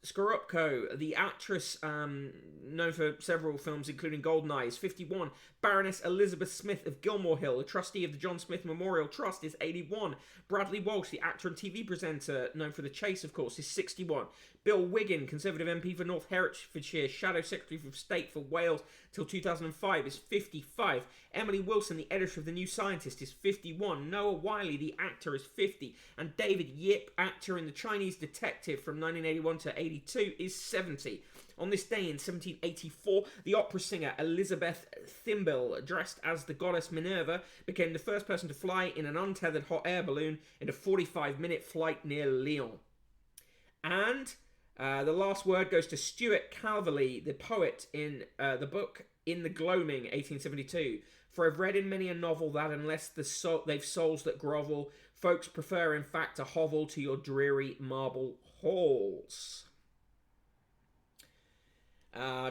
Scorupco, the actress known for several films including GoldenEye, is 51. Baroness Elizabeth Smith of Gilmore Hill, the trustee of the John Smith Memorial Trust, is 81. Bradley Walsh, the actor and TV presenter known for The Chase, of course, is 61. Bill Wiggin, Conservative MP for North Hertfordshire, Shadow Secretary for State for Wales till 2005, is 55. Emily Wilson, the editor of The New Scientist, is 51. Noah Wiley, the actor, is 50. And David Yip, actor in The Chinese Detective from 1981 to 82, is 70. On this day in 1784, the opera singer Elizabeth Thimble, dressed as the goddess Minerva, became the first person to fly in an untethered hot air balloon in a 45-minute flight near Lyon. And the last word goes to Stuart Calverley, the poet in the book In the Gloaming, 1872. For I've read in many a novel that unless they've souls that grovel, folks prefer in fact to hovel to your dreary marble halls.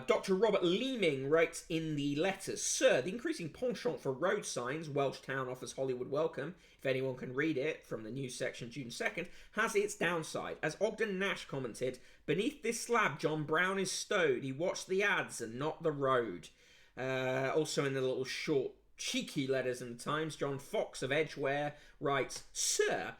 Dr. Robert Leeming writes in the letters, Sir, the increasing penchant for road signs, Welsh Town offers Hollywood welcome, if anyone can read it, from the news section June 2nd, has its downside. As Ogden Nash commented, beneath this slab John Brown is stowed, he watched the ads and not the road. Also in the little short cheeky letters in the Times, John Fox of Edgware writes, Sir,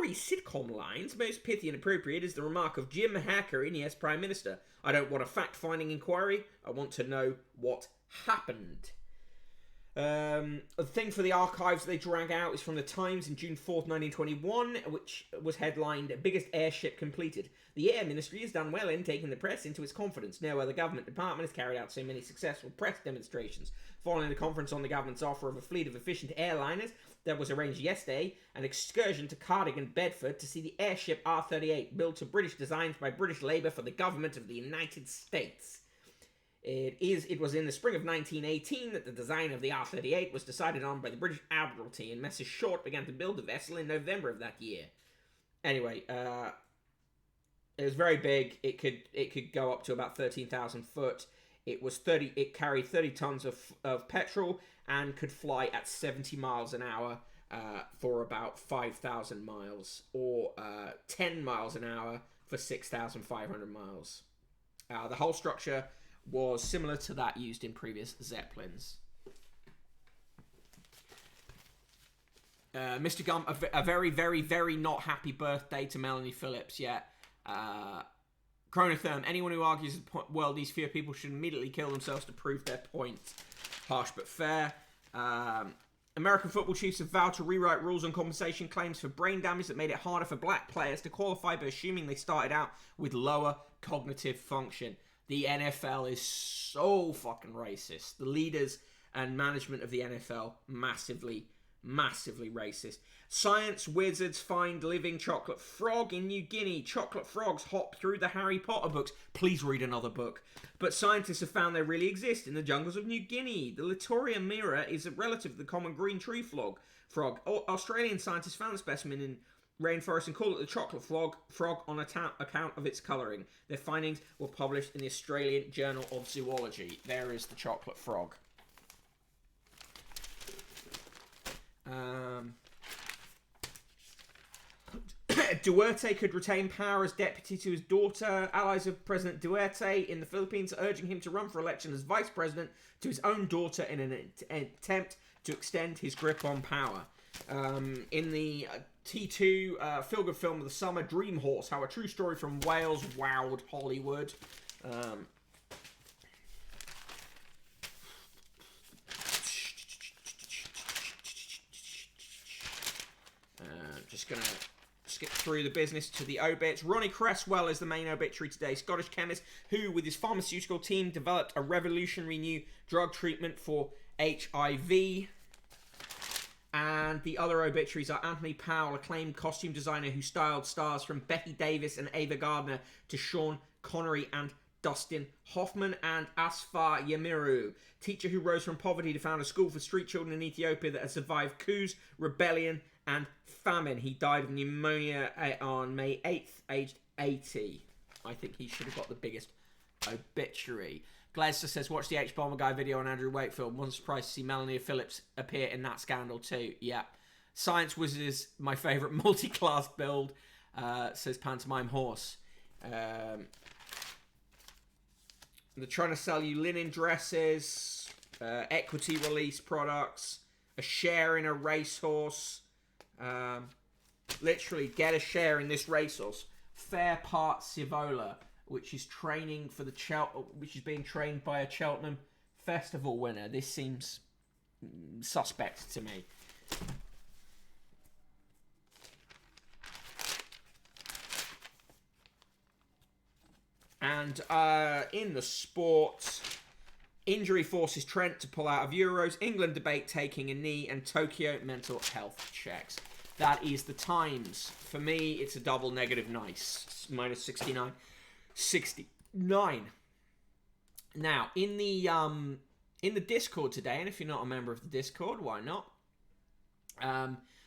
RE sitcom lines, most pithy and appropriate is the remark of Jim Hacker in Yes Prime Minister. I don't want a fact-finding inquiry, I want to know what happened. The thing for the archives they drag out is from the Times in June 4th, 1921, which was headlined, Biggest Airship Completed. The Air Ministry has done well in taking the press into its confidence. No other government department has carried out so many successful press demonstrations. Following the conference on the government's offer of a fleet of efficient airliners that was arranged yesterday, an excursion to Cardigan and Bedford to see the airship R-38, built to British designs by British Labour for the government of the United States. It was in the spring of 1918 that the design of the R-38 was decided on by the British Admiralty, and Messrs. Short began to build the vessel in November of that year. Anyway, it was very big. It could go up to about 13,000 foot. It carried 30 tons of petrol and could fly at 70 miles an hour for about 5,000 miles, or 10 miles an hour for 6,500 miles. The whole structure was similar to that used in previous Zeppelins. Mr. Gump, a very, very, very not happy birthday to Melanie Phillips, yeah. Chronotherm, anyone who argues the world needs fewer people should immediately kill themselves to prove their point. Harsh but fair. American football chiefs have vowed to rewrite rules on compensation claims for brain damage that made it harder for black players to qualify by assuming they started out with lower cognitive function. The NFL is so fucking racist. The leaders and management of the NFL, massively, massively racist. Science wizards find living chocolate frog in New Guinea. Chocolate frogs hop through the Harry Potter books. Please read another book. But scientists have found they really exist in the jungles of New Guinea. The Litoria mira is a relative of the common green tree frog. Australian scientists found the specimen in rainforest and call it the chocolate frog on account of its colouring. Their findings were published in the Australian Journal of Zoology. There is the chocolate frog. Duarte could retain power as deputy to his daughter. Allies of President Duarte in the Philippines are urging him to run for election as vice president to his own daughter in an attempt to extend his grip on power. In the T2 feel-good film of the summer, Dream Horse, how a true story from Wales wowed Hollywood. Just going to skip through the business to the obits. Ronnie Cresswell is the main obituary today. Scottish chemist who, with his pharmaceutical team, developed a revolutionary new drug treatment for HIV. And the other obituaries are Anthony Powell, acclaimed costume designer who styled stars from Betty Davis and Ava Gardner to Sean Connery and Dustin Hoffman, and Asfar Yamiru, teacher who rose from poverty to found a school for street children in Ethiopia that has survived coups, rebellion, and famine. He died of pneumonia on May 8th, aged 80. I think he should have got the biggest obituary. Glester says, watch the H-Bomber Guy video on Andrew Wakefield. One surprised to see Melania Phillips appear in that scandal too. Yeah. Science Wizard is my favourite multi-class build, says Pantomime Horse. They're trying to sell you linen dresses, equity release products, a share in a racehorse. Literally, get a share in this racehorse. Fair Part Sivola, which is training for the which is being trained by a Cheltenham Festival winner. This seems suspect to me. And in the sports, injury forces Trent to pull out of Euros, England debate taking a knee, and Tokyo mental health checks. That is the Times. For me, it's a double negative nice. Minus 69. 69. Now, in the Discord today, and if you're not a member of the Discord, why not?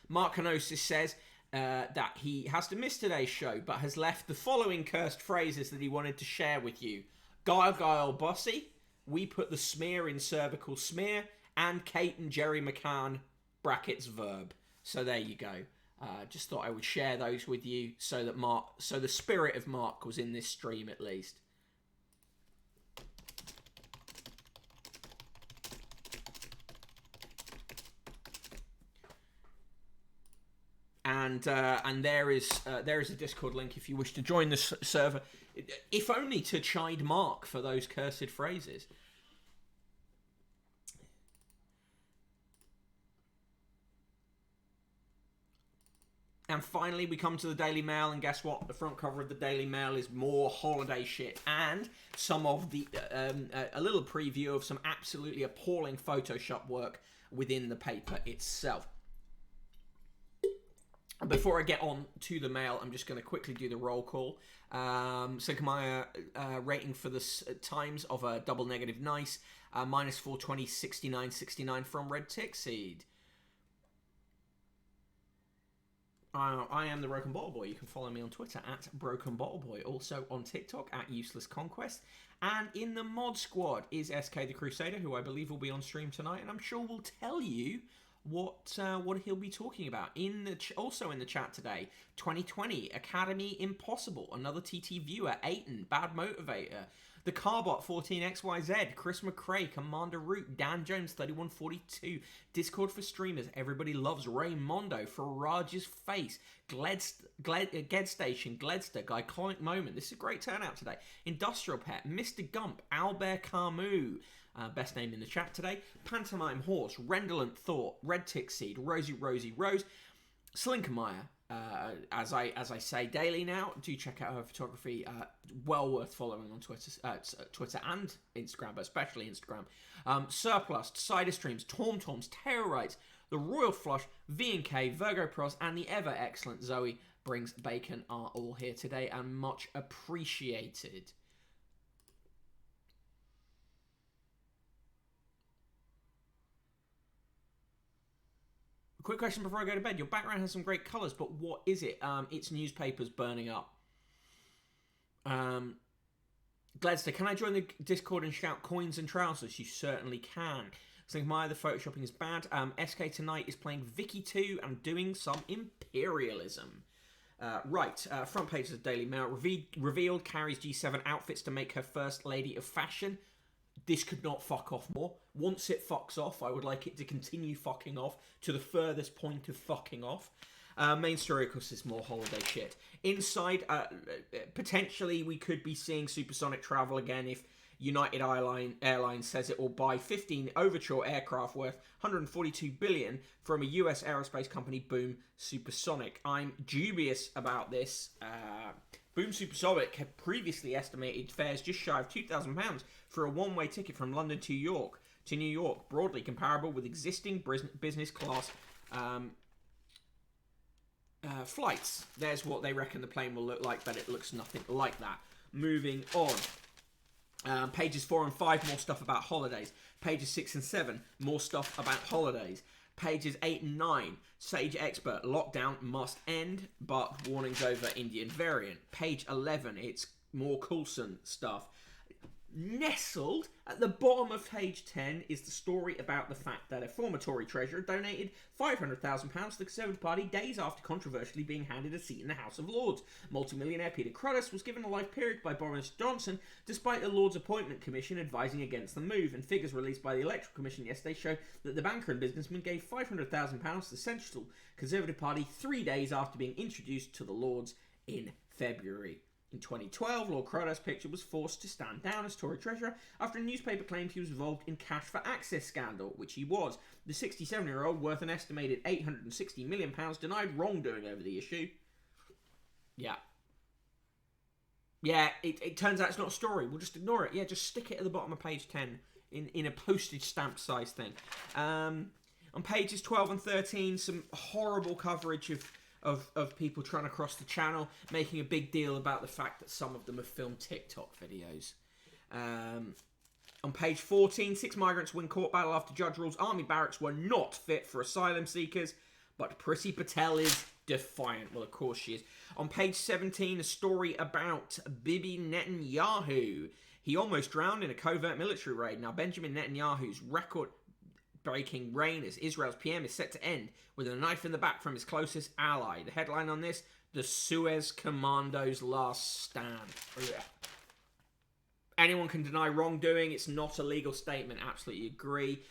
Mark Kenosis says that he has to miss today's show, but has left the following cursed phrases that he wanted to share with you. Guile Bossy, we put the smear in cervical smear, and Kate and Jerry McCann, brackets verb. So there you go. Just thought I would share those with you so that the spirit of Mark was in this stream at least. And there is a Discord link if you wish to join the server, if only to chide Mark for those cursed phrases. And finally, we come to the Daily Mail, and guess what? The front cover of the Daily Mail is more holiday shit, and some of the a little preview of some absolutely appalling Photoshop work within the paper itself. Before I get on to the Mail, I'm just going to quickly do the roll call. Sinkamaya rating for the Times of a double negative nice, minus 420, 69 from Red Tick Seed. I am the Broken Bottle Boy. You can follow me on Twitter at Broken Bottle Boy. Also on TikTok at Useless Conquest. And in the mod squad is SK the Crusader, who I believe will be on stream tonight, and I'm sure will tell you what he'll be talking about. Also in the chat today, 2020 Academy Impossible, another TT viewer, Aiton, Bad Motivator, the Carbot 14XYZ, Chris McRae, Commander Root, Dan Jones 3142, Discord for Streamers, Everybody Loves Raymondo, Faraj's Face, Ged Station, Gledster, Iconic Moment. This is a great turnout today. Industrial Pet, Mr. Gump, Albert Camus, best name in the chat today, Pantomime Horse, Rendolent Thought, Red Tick Seed, Rosie Rose, Slinkermeyer. As I say daily now, do check out her photography. Well worth following on Twitter and Instagram, but especially Instagram. Surplus, Cider Streams, Torms, Terrorites, The Royal Flush, V&K, Virgo Pros, and the ever excellent Zoe Brings Bacon are all here today and much appreciated. Quick question before I go to bed. Your background has some great colours, but what is it? It's newspapers burning up. Gledster, can I join the Discord and shout coins and trousers? You certainly can. So Maya, the photoshopping is bad. SK tonight is playing Vicky 2 and doing some imperialism. Front page of the Daily Mail. Revealed carries G7 outfits to make her first lady of fashion. This could not fuck off more. Once it fucks off, I would like it to continue fucking off to the furthest point of fucking off. Main story, of course, is more holiday shit. Inside, potentially we could be seeing supersonic travel again if United Airlines says it will buy 15 Overture aircraft worth $142 billion from a US aerospace company, Boom Supersonic. I'm dubious about this. Boom Supersonic had previously estimated fares just shy of £2,000 for a one-way ticket from London to New York, broadly comparable with existing business class flights. There's what they reckon the plane will look like, but it looks nothing like that. Moving on. Pages 4 and 5, more stuff about holidays. Pages 6 and 7, more stuff about holidays. Pages 8 and 9, Sage Expert, lockdown must end, but warnings over Indian variant. Page 11, it's more Coulson stuff. Nestled at the bottom of page 10 is the story about the fact that a former Tory treasurer donated £500,000 to the Conservative Party days after controversially being handed a seat in the House of Lords. Multimillionaire Peter Cruddas was given a life period by Boris Johnson, despite the Lords Appointment Commission advising against the move, and figures released by the Electoral Commission yesterday show that the banker and businessman gave £500,000 to the Central Conservative Party 3 days after being introduced to the Lords in February. In 2012, Lord Cruddas' picture was forced to stand down as Tory treasurer after a newspaper claimed he was involved in cash for access scandal, which he was. The 67-year-old, worth an estimated £860 million, denied wrongdoing over the issue. Yeah, it turns out it's not a story. We'll just ignore it. Yeah, just stick it at the bottom of page 10 in a postage stamp size thing. On pages 12 and 13, some horrible coverage of people trying to cross the channel, making a big deal about the fact that some of them have filmed TikTok videos. On page 14, 6 migrants win court battle after judge rules army barracks were not fit for asylum seekers, but Priti Patel is defiant. Well, of course she is. On page 17, a story about Bibi Netanyahu. He almost drowned in a covert military raid. Now, Benjamin Netanyahu's record-breaking reign as Israel's PM is set to end with a knife in the back from his closest ally. The headline on this, the Suez Commandos' last stand. Ugh. Anyone can deny wrongdoing. It's not a legal statement. Absolutely agree.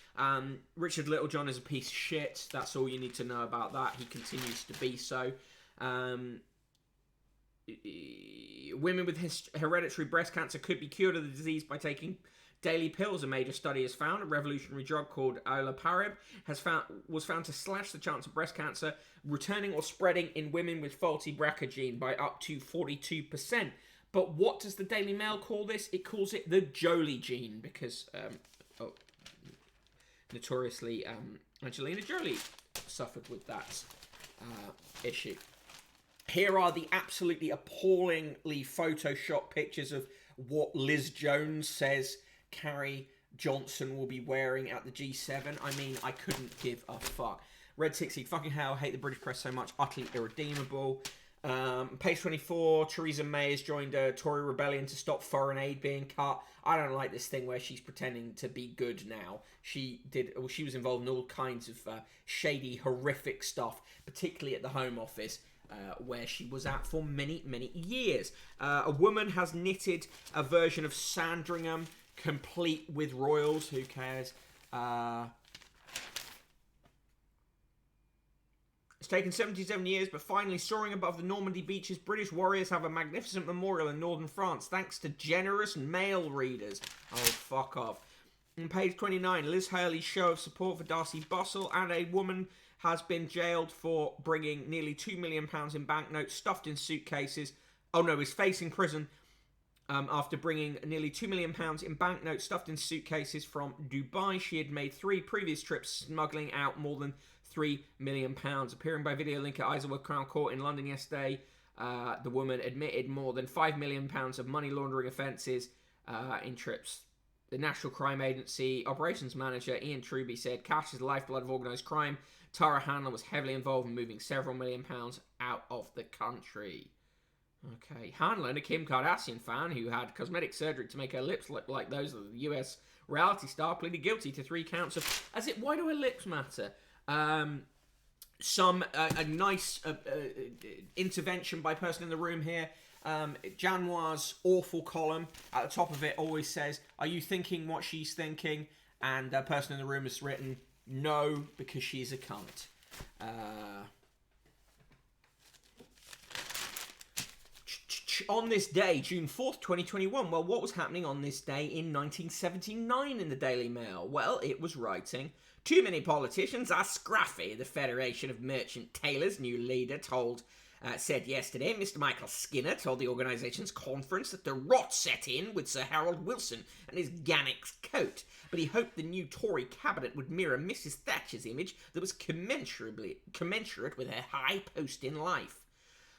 Richard Littlejohn is a piece of shit. That's all you need to know about that. He continues to be so. Women with hereditary breast cancer could be cured of the disease by taking daily pills. A major study has found a revolutionary drug called olaparib was found to slash the chance of breast cancer returning or spreading in women with faulty BRCA gene by up to 42%. But what does the Daily Mail call this? It calls it the Jolie gene because notoriously Angelina Jolie suffered with that issue. Here are the absolutely appallingly photoshopped pictures of what Liz Jones says Carrie Johnson will be wearing at the G7. I mean, I couldn't give a fuck. Red 60, fucking hell, hate the British press so much, utterly irredeemable. Page 24, Theresa May has joined a Tory rebellion to stop foreign aid being cut. I don't like this thing where she's pretending to be good now. She was involved in all kinds of shady, horrific stuff, particularly at the Home Office, where she was at for many, many years. A woman has knitted a version of Sandringham, complete with royals. Who cares? It's taken 77 years, but finally soaring above the Normandy beaches, British warriors have a magnificent memorial in northern France, thanks to generous mail readers. Oh, fuck off. On page 29, Liz Hurley's show of support for Darcy Bussell, and a woman has been jailed for bringing nearly £2 million in banknotes stuffed in suitcases. Oh no, is facing prison after bringing nearly £2 million in banknotes stuffed in suitcases from Dubai. She had made 3 previous trips smuggling out more than £3 million. Appearing by video link at Isleworth Crown Court in London yesterday, the woman admitted more than £5 million of money laundering offences in trips. The National Crime Agency operations manager Ian Truby said cash is the lifeblood of organised crime. Tara Handler was heavily involved in moving several £1 million out of the country. Okay, Handler, a Kim Kardashian fan who had cosmetic surgery to make her lips look like those of the US reality star, pleaded guilty to 3 counts of... Why do her lips matter? Some a nice intervention by person in the room here. Janoir's awful column at the top of it always says, "Are you thinking what she's thinking?" And a person in the room has written, "No, because she's a cunt." On this day, June 4th, 2021, well, what was happening on this day in 1979 in the Daily Mail? Well, it was writing, "Too many politicians are scruffy," the Federation of Merchant Tailors' new leader said yesterday. Mr. Michael Skinner told the organisation's conference that the rot set in with Sir Harold Wilson and his Gannex coat, but he hoped the new Tory cabinet would mirror Mrs. Thatcher's image that was commensurate with her high post in life.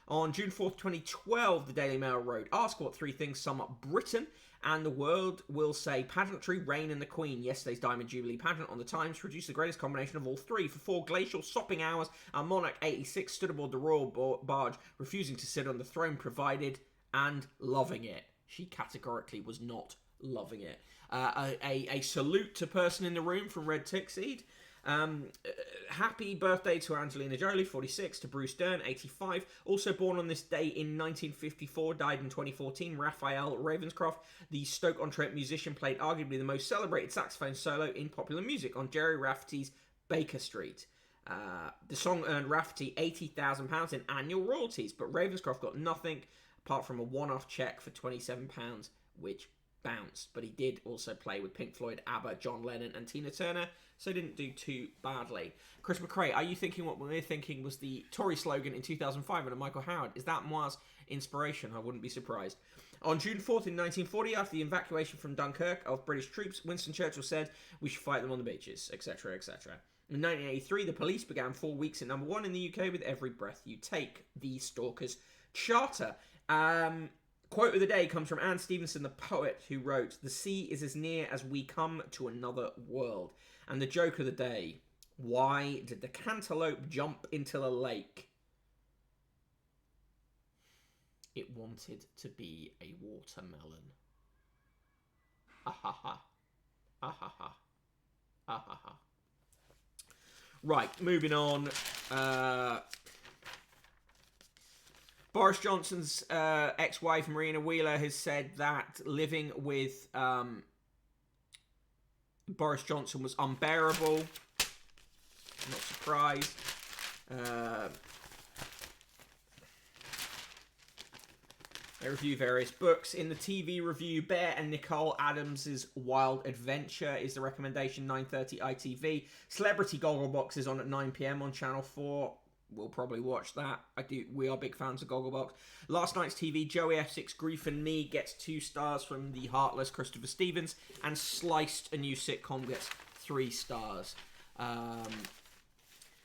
On June 4th, 2012, the Daily Mail wrote, "Ask what three things sum up Britain, and the world will say pageantry, rain and the Queen. Yesterday's Diamond Jubilee pageant on the Times produced the greatest combination of all three. For 4 glacial sopping hours, our monarch 86 stood aboard the royal barge, refusing to sit on the throne provided and loving it." She categorically was not loving it. A salute to person in the room from Red Tickseed. Happy birthday to Angelina Jolie, 46, to Bruce Dern, 85. Also born on this day in 1954, died in 2014, Raphael Ravenscroft, the Stoke-on-Trent musician, played arguably the most celebrated saxophone solo in popular music on Jerry Rafferty's Baker Street. The song earned Rafferty £80,000 in annual royalties, but Ravenscroft got nothing apart from a one-off check for £27, which bounced. But he did also play with Pink Floyd, ABBA, John Lennon and Tina Turner, so didn't do too badly. Chris McRae, are you thinking what we're thinking was the Tory slogan in 2005 under Michael Howard? Is that Moi's inspiration? I wouldn't be surprised. On June 4th in 1940, after the evacuation from Dunkirk of British troops, Winston Churchill said, "We should fight them on the beaches," etc., etc. In 1983, the Police began 4 weeks at number 1 in the UK with Every Breath You Take, the Stalkers Charter. Quote of the day comes from Anne Stevenson, the poet, who wrote, "The sea is as near as we come to another world." And the joke of the day, why did the cantaloupe jump into the lake? It wanted to be a watermelon. Ha ha ha. Ha ha ha. Ha ha ha. Right, moving on. Boris Johnson's ex-wife, Marina Wheeler, has said that living with Boris Johnson was unbearable. Not surprised. They review various books. In the TV review, Bear and Nicole Adams' Wild Adventure is the recommendation, 9:30 ITV. Celebrity Gogglebox is on at 9 p.m. on Channel 4. We'll probably watch that. We are big fans of Gogglebox. Last night's TV, Joey F6 Grief and Me gets 2 stars from the heartless Christopher Stevens, and Sliced, a new sitcom, gets 3 stars.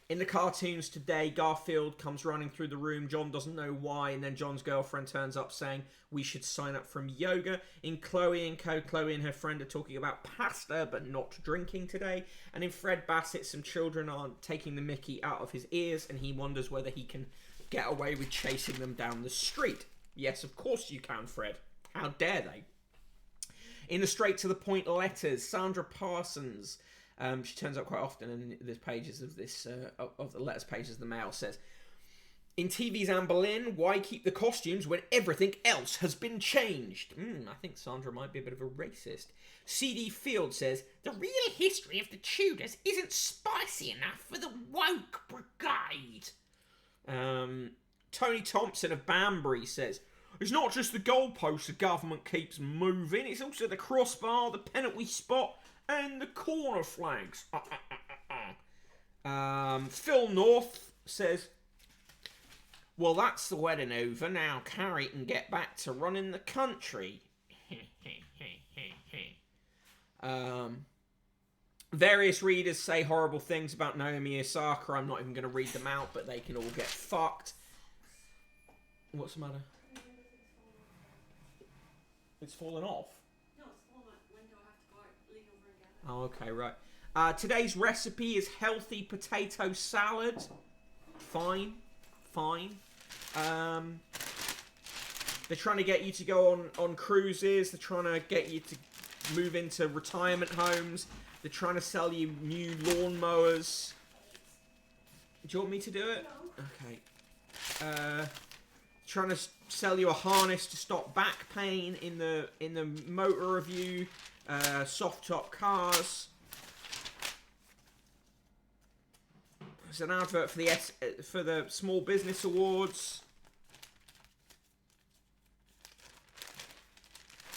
In the cartoons today, Garfield comes running through the room. John doesn't know why, and then John's girlfriend turns up saying, "We should sign up from yoga." In Chloe and Co, Chloe and her friend are talking about pasta, but not drinking today. And in Fred Bassett, some children are taking the mickey out of his ears, and he wonders whether he can get away with chasing them down the street. Yes, of course you can, Fred. How dare they? In the straight-to-the-point letters, Sandra Parsons, she turns up quite often in the pages of this, of the letters pages of the Mail, says, "In TV's Anne Boleyn, why keep the costumes when everything else has been changed?" I think Sandra might be a bit of a racist. CD Field says, "The real history of the Tudors isn't spicy enough for the woke brigade." Tony Thompson of Banbury says, "It's not just the goalposts the government keeps moving, it's also the crossbar, the penalty spot, and the corner flags." Phil North says, "Well, that's the wedding over. Now Carrie can get back to running the country." Various readers say horrible things about Naomi Osaka. I'm not even going to read them out, but they can all get fucked. What's the matter? It's fallen off. Oh, okay, right. Today's recipe is healthy potato salad. Fine. They're trying to get you to go on cruises. They're trying to get you to move into retirement homes. They're trying to sell you new lawnmowers. Do you want me to do it? Okay. Trying to sell you a harness to stop back pain in the motor review. Soft top cars. It's an advert for the Small Business Awards.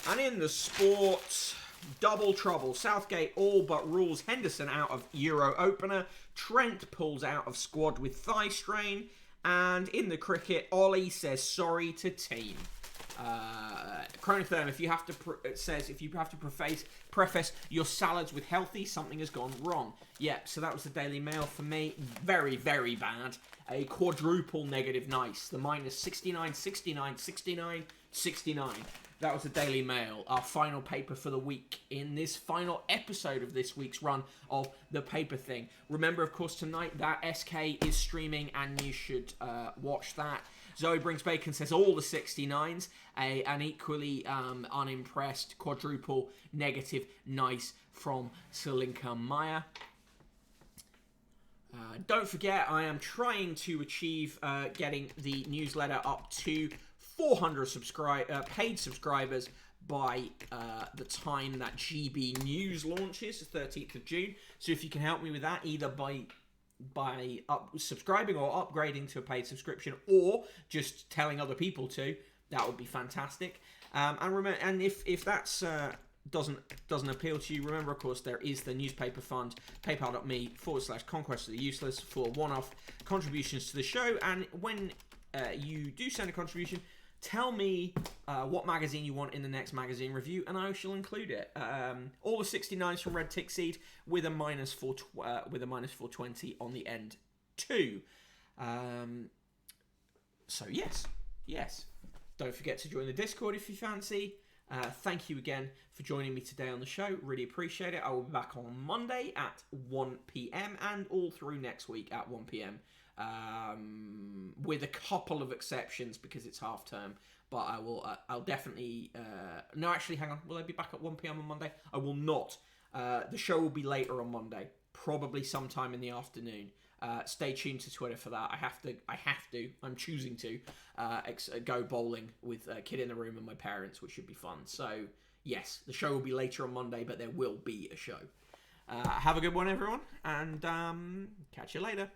And in the sport, double trouble. Southgate all but rules Henderson out of Euro opener. Trent pulls out of squad with thigh strain. And in the cricket, Ollie says sorry to team. Chronotherm, if you have to preface your salads with healthy, something has gone wrong. Yep, so that was the Daily Mail for me. Very, very bad. A quadruple negative nice. The minus 69, 69, 69, 69. That was the Daily Mail, our final paper for the week in this final episode of this week's run of The Paper Thing. Remember, of course, tonight that SK is streaming and you should watch that. Zoe Brings Bacon says all the 69s. An equally unimpressed quadruple negative nice from Selinka Maya. Don't forget, I am trying to achieve getting the newsletter up to 400 paid subscribers by the time that GB News launches, the 13th of June. So if you can help me with that, either by subscribing or upgrading to a paid subscription, or just telling other people to, that would be fantastic. And remember, and if that's doesn't appeal to you, remember, of course, there is the newspaper fund, paypal.me/Conquest of the Useless, for one-off contributions to the show. And when you do send a contribution, tell me what magazine you want in the next magazine review, and I shall include it. All the 69s from Red Tick Seed with a minus 420 on the end too. So yes. Don't forget to join the Discord if you fancy. Thank you again for joining me today on the show. Really appreciate it. I will be back on Monday at 1 p.m. and all through next week at 1 p.m. With a couple of exceptions because it's half term, but I'll definitely no, actually, hang on, will I be back at 1 p.m. on Monday? I will not. The show will be later on Monday, probably sometime in the afternoon. Stay tuned to Twitter for that. I'm choosing to go bowling with a kid in the room and my parents, which should be fun. So yes, the show will be later on Monday, but there will be a show. Have a good one, everyone, and catch you later.